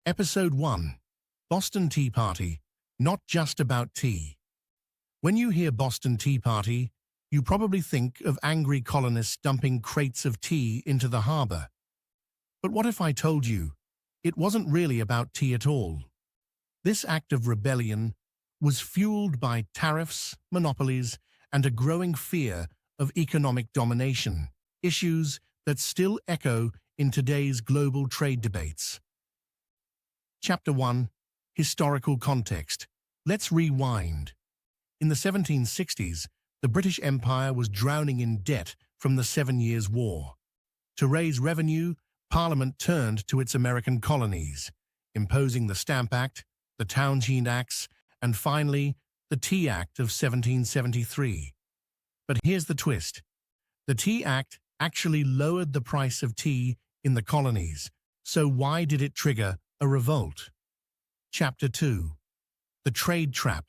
Episode 1. Boston Tea Party, not just about tea. When you hear Boston Tea Party, you probably think of angry colonists dumping crates of tea into the harbor. But what if I told you it wasn't really about tea at all? This act of rebellion was fueled by tariffs, monopolies, and a growing fear of economic domination, issues that still echo in today's global trade debates. Chapter 1. Historical Context. Let's rewind. In the 1760s, the British Empire was drowning in debt from the 7 Years' War. To raise revenue, Parliament turned to its American colonies, imposing the Stamp Act, the Townshend Acts, and finally, the Tea Act of 1773. But here's the twist. The Tea Act actually lowered the price of tea in the colonies. So why did it trigger a revolt? Chapter 2. The Trade Trap.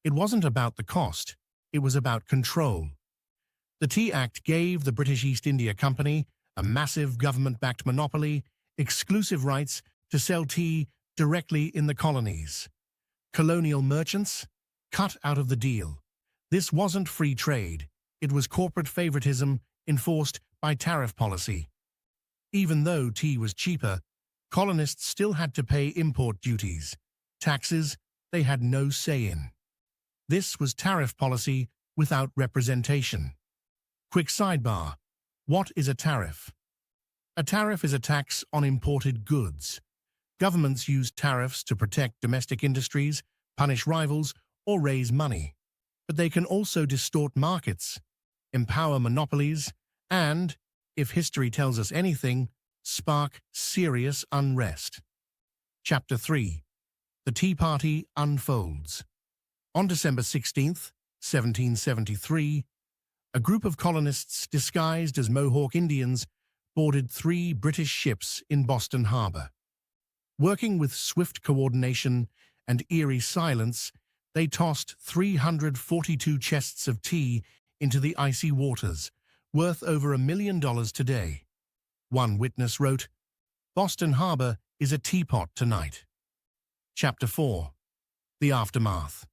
It wasn't about the cost, it was about control. The Tea Act gave the British East India Company, a massive government-backed monopoly, exclusive rights to sell tea directly in the colonies. Colonial merchants cut out of the deal. This wasn't free trade, it was corporate favoritism enforced by tariff policy. Even though tea was cheaper, colonists still had to pay import duties, taxes they had no say in. This was tariff policy without representation. Quick sidebar. What is a tariff? A tariff is a tax on imported goods. Governments use tariffs to protect domestic industries, punish rivals, or raise money. But they can also distort markets, empower monopolies, and, if history tells us anything, spark serious unrest. Chapter 3. The Tea Party unfolds. On December 16, 1773, a group of colonists disguised as Mohawk Indians boarded 3 British ships in Boston Harbor. Working with swift coordination and eerie silence, they tossed 342 chests of tea into the icy waters, worth over $1 million today. One witness wrote, "Boston Harbor is a teapot tonight." Chapter 4. The Aftermath.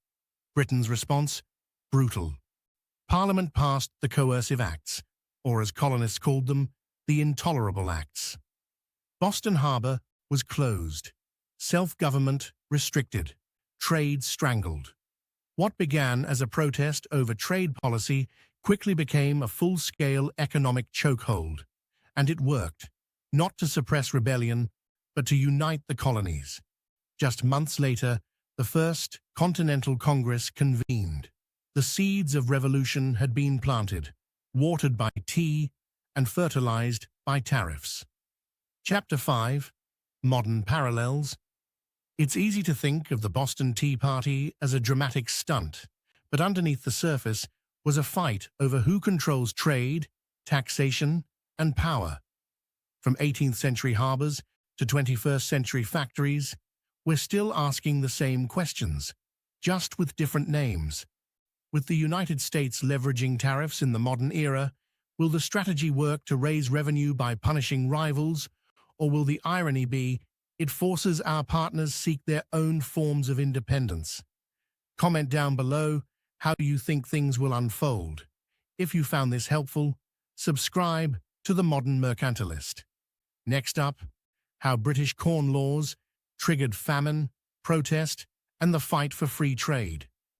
Britain's response? Brutal. Parliament passed the Coercive Acts, or as colonists called them, the Intolerable Acts. Boston Harbor was closed, self-government restricted, trade strangled. What began as a protest over trade policy quickly became a full-scale economic chokehold. And it worked, not to suppress rebellion, but to unite the colonies. Just months later, the First Continental Congress convened. The seeds of revolution had been planted, watered by tea and fertilized by tariffs. Chapter 5. Modern Parallels. It's easy to think of the Boston Tea Party as a dramatic stunt, but underneath the surface was a fight over who controls trade, taxation, and power. From 18th century harbors to 21st century factories, we're still asking the same questions, just with different names. With the United States leveraging tariffs in the modern era, will the strategy work to raise revenue by punishing rivals, or will the irony be it forces our partners seek their own forms of independence? Comment down below how you think things will unfold. If you found this helpful, subscribe to the Modern Mercantilist. Next up, how British Corn Laws triggered famine, protest, and the fight for free trade.